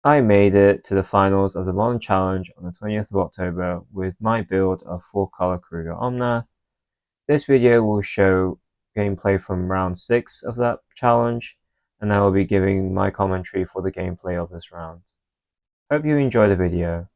I made it to the finals of the Modern Challenge on the 20th of October with my build of 4-color Keruga Omnath. This video will show gameplay from round 6 of that challenge, and I will be giving my commentary for the gameplay of this round. Hope you enjoy the video.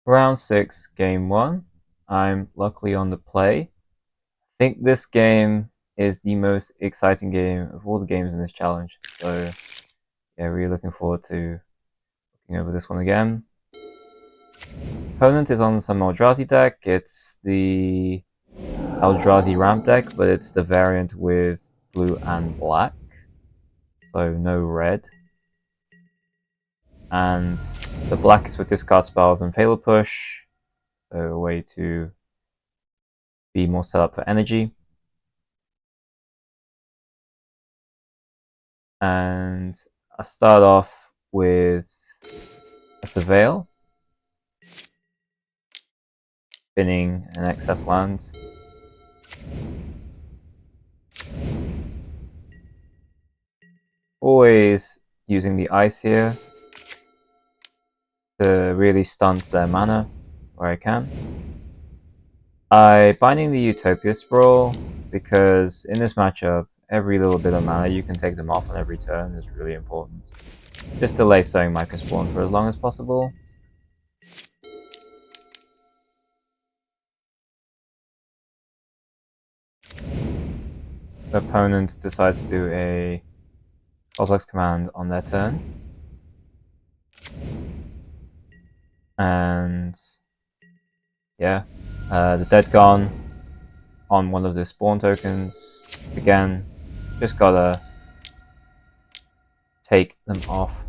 Round 6, Game 1. I'm luckily on the play. I think this game is the most exciting game of all the games in this challenge, so yeah, really looking forward to looking over this one again. Opponent is on some Eldrazi deck. It's the Eldrazi ramp deck, but it's the variant with blue and black, so no red. And the black is for discard spells and fatal push, so a way to be more set up for energy. And I start off with a Surveil, spinning an excess land. Always using the ice here to really stunt their mana where I can. I binding the Utopia Sprawl because in this matchup, every little bit of mana you can take them off on every turn is really important. Just delay sowing Microspawn for as long as possible. The opponent decides to do a Kozilek's Command on their turn. And yeah, the Dead Gone on one of the spawn tokens. Again, just gotta take them off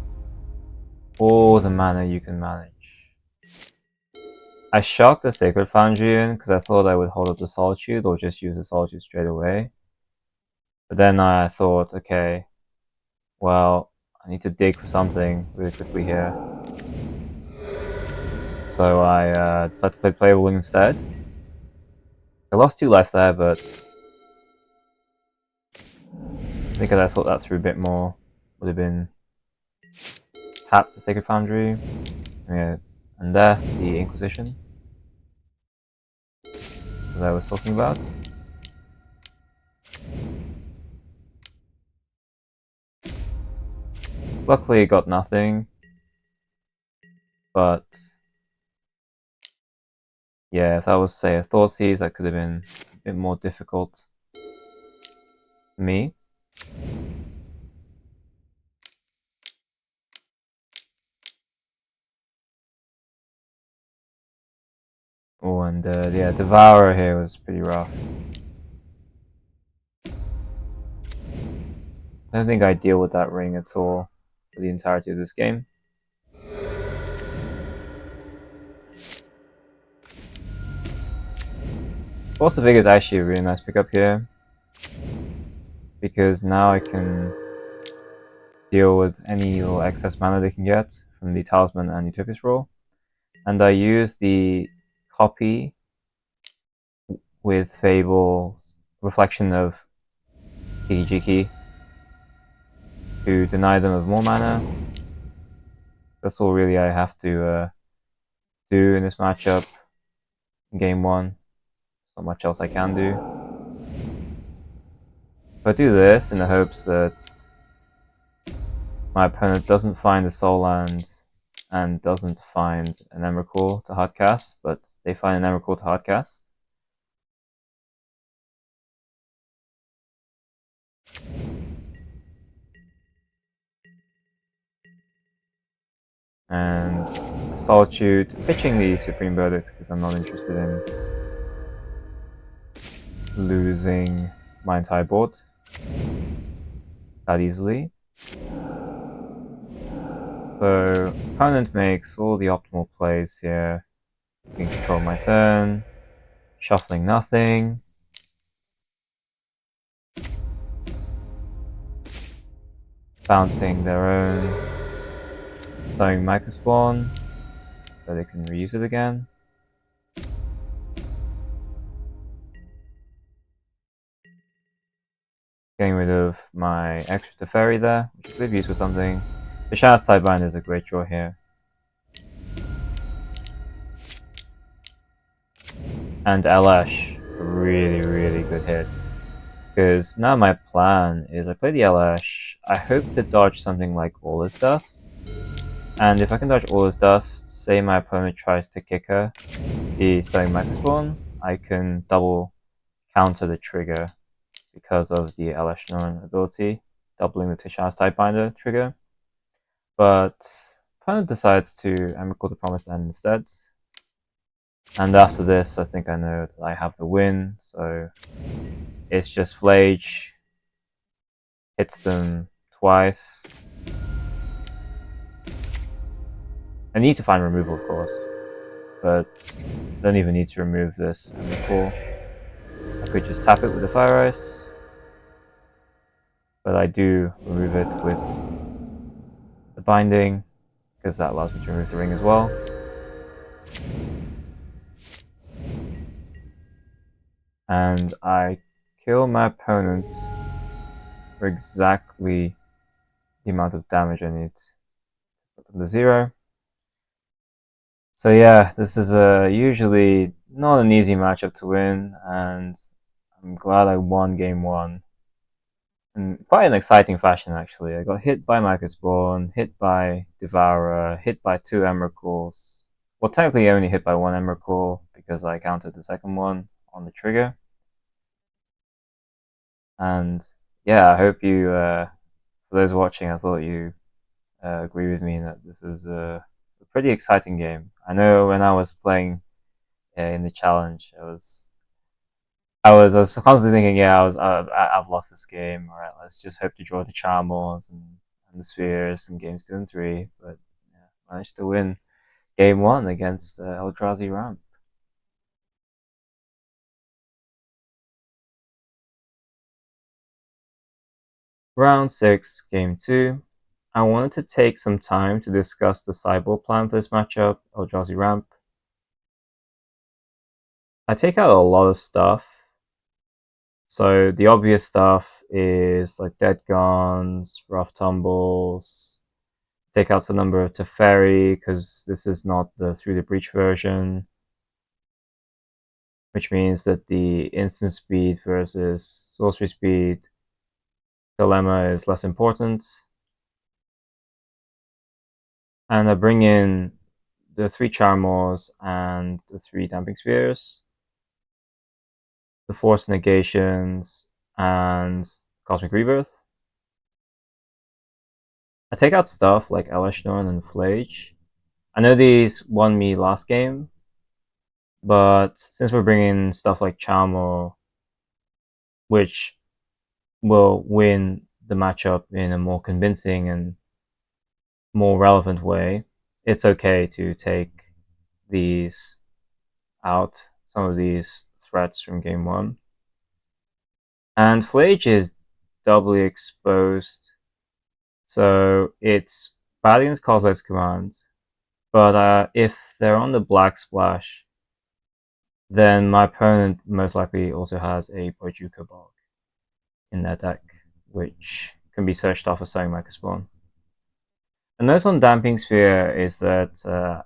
all the mana you can manage. I shocked the Sacred Foundry in because I thought I would hold up the Solitude or just use the Solitude straight away. But then I thought, okay, well, I need to dig for something really quickly here. So I decided to play Playable Wing instead. I lost 2 life there, but because I thought that through a bit more, would have been tap the Sacred Foundry. Yeah, and there, the Inquisition that I was talking about. Luckily, got nothing, but yeah, if that was, say, a Thoughtseize, that could have been a bit more difficult for me. Oh, and yeah, Devourer here was pretty rough. I don't think I deal with that ring at all for the entirety of this game. Force of Vigor is actually a really nice pickup here, because now I can deal with any little excess mana they can get from the Talisman and Utopia Sprawl. And I use the copy with Fable's Reflection of PG key to deny them of more mana. That's all really I have to do in this matchup in game 1. Not much else I can do. But I do this in the hopes that my opponent doesn't find a Soul Land and doesn't find an Emrakul to hardcast, but they find an Emrakul to hardcast. And Solitude, pitching the Supreme Verdict because I'm not interested in losing my entire board that easily. So opponent makes all the optimal plays here. Taking control of my turn, shuffling nothing. Bouncing their own, sowing Microspawn so they can reuse it again. Getting rid of my extra Teferi there, which I could have used for something. The Shadow's Sidebind is a great draw here. And Elesh, a really, really good hit. Because now my plan is I play the Elesh, I hope to dodge something like Aula's Dust. And if I can dodge Aula's Dust, say my opponent tries to kick her, the Stunning Microspawn, I can double counter the trigger because of the Elesh ability, doubling the Tisha's Typebinder trigger. But opponent decides to Emrakul the Promised End instead. And after this, I think I know that I have the win, so it's just Flage, hits them twice. I need to find removal, of course, but don't even need to remove this Emrakul. I could just tap it with the Fire Ice, but I do remove it with the Binding, because that allows me to remove the ring as well. And I kill my opponent for exactly the amount of damage I need to put them to 0. So yeah, this is usually not an easy matchup to win, and I'm glad I won game 1. In quite an exciting fashion, actually. I got hit by Microspawn, hit by Devourer, hit by 2 Emrakuls. Well, technically only hit by 1 Emrakul, because I counted the second one on the trigger. And yeah, I hope you, for those watching, I thought you agree with me that this was a pretty exciting game. I know when I was playing in the challenge, I was constantly thinking, yeah, I've lost this game. All right, let's just hope to draw the Charmors and the Spheres in games 2 and 3. But yeah, managed to win game 1 against Eldrazi Ramp. Round 6, game 2. I wanted to take some time to discuss the sideboard plan for this matchup, Eldrazi Ramp. I take out a lot of stuff. So the obvious stuff is like Dead Guns, Rough Tumbles. Take out the number of Teferi because this is not the Through the Breach version, which means that the instant speed versus sorcery speed dilemma is less important. And I bring in the 3 Charmors and the 3 Damping Spheres, the Force Negations, and Cosmic Rebirth. I take out stuff like Elishnorn and Flage. I know these won me last game, but since we're bringing stuff like Charmor, which will win the matchup in a more convincing and more relevant way, it's okay to take these out, some of these threats from game 1. And Flage is doubly exposed, so it's bad against Kozilek's command, but if they're on the Black Splash, then my opponent most likely also has a Bojuka Bog in their deck, which can be searched off as Stunning Microspawn. A note on Damping Sphere is that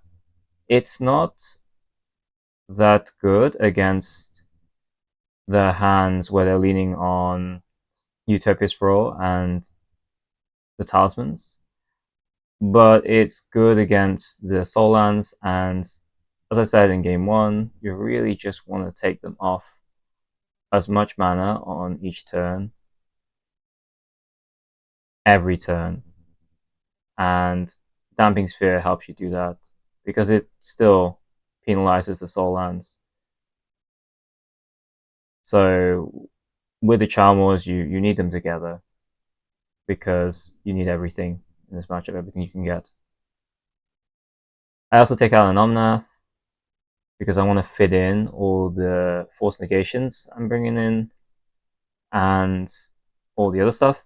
it's not that good against the hands where they're leaning on Utopia Sprawl and the Talismans, but it's good against the Soul Lands, and as I said in game 1, you really just want to take them off as much mana on each turn, every turn, and Damping Sphere helps you do that because it still penalizes the Soul Lands. So with the Charmors, you need them together because you need everything in this matchup, everything you can get. I also take out an Omnath because I want to fit in all the Force Negations I'm bringing in and all the other stuff.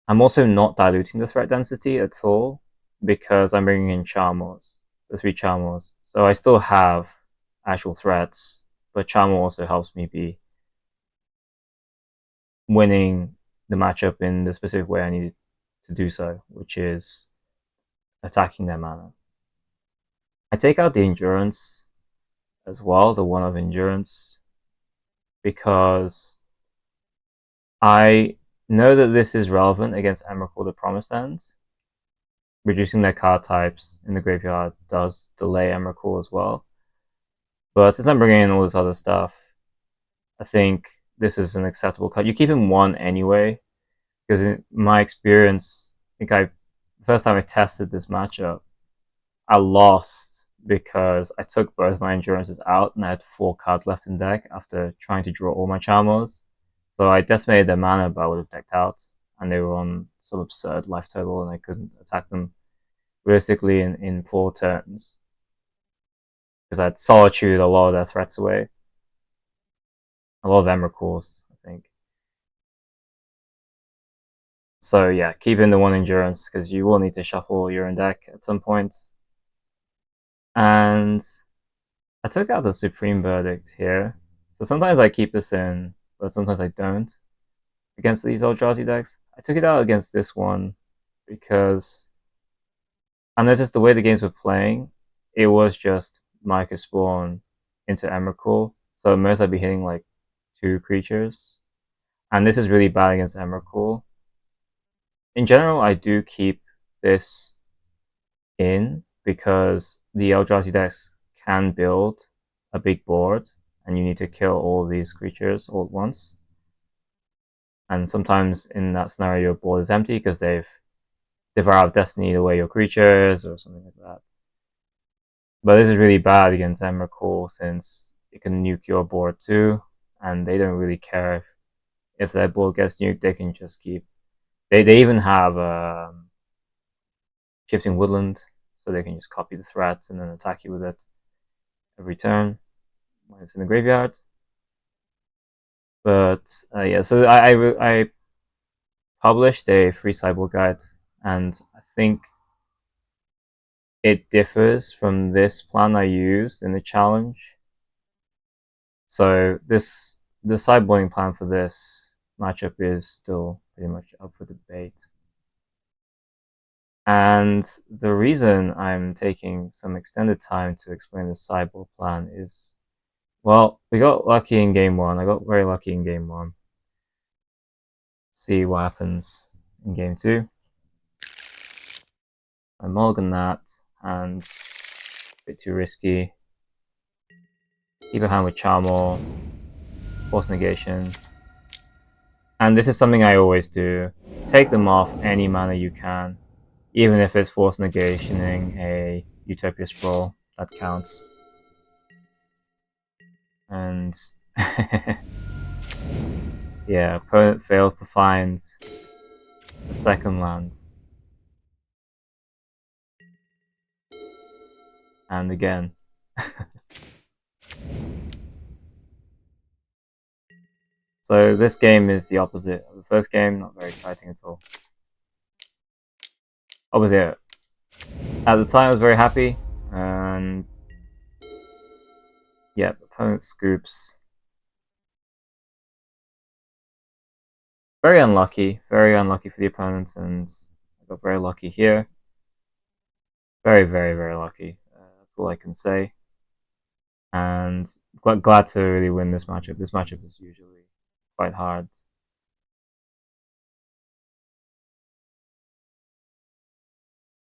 I'm also not diluting the threat density at all because I'm bringing in Charmors, the 3 Charmors. So I still have actual threats, but Charmor also helps me be winning the matchup in the specific way I needed to do so, which is attacking their mana. I take out the endurance as well, the one of endurance, because I know that this is relevant against Emrakul the Promised Lands. Reducing their card types in the graveyard does delay Emrakul as well. But since I'm bringing in all this other stuff, I think this is an acceptable card. You keep him one anyway, because in my experience, I think first time I tested this matchup, I lost because I took both my endurances out and I had 4 cards left in deck after trying to draw all my Charmos. So I decimated their mana, but I would have decked out, and they were on some absurd life total, and I couldn't attack them realistically in 4 turns because I'd solitude a lot of their threats away. A lot of Emrakul's, I think. So yeah, keep in the 1 endurance because you will need to shuffle your own deck at some point. And I took out the Supreme Verdict here. So sometimes I keep this in, but sometimes I don't against these Eldrazi decks. I took it out against this one because I noticed the way the games were playing, it was just Micah Spawn into Emrakul. So at most I'd be hitting like 2 creatures. And this is really bad against Emrakul. In general, I do keep this in because the Eldrazi decks can build a big board and you need to kill all of these creatures all at once. And sometimes in that scenario, your board is empty because they've devoured destiny away your creatures or something like that. But this is really bad against Emrakul since it can nuke your board too, and they don't really care if their board gets nuked. They can just keep. They even have Shifting Woodland, so they can just copy the threat and then attack you with it every turn when it's in the graveyard. But yeah, so I published a free sideboard guide, and I think it differs from this plan I used in the challenge. So the sideboarding plan for this matchup is still pretty much up for debate. And the reason I'm taking some extended time to explain the sideboard plan is, well, we got lucky in game 1. I got very lucky in game 1. See what happens in game 2. I mulligan that, and a bit too risky. Keep a hand with Charmor, Force Negation. And this is something I always do. Take them off any mana you can, even if it's Force Negationing a Utopia Sprawl, that counts. And yeah, opponent fails to find the second land. And again. So this game is the opposite of the first game, not very exciting at all. Obviously, at the time I was very happy, and yeah, opponent scoops. Very unlucky for the opponent, and I got very lucky here. Very, very, very lucky. That's all I can say. And glad to really win this matchup. This matchup is usually quite hard.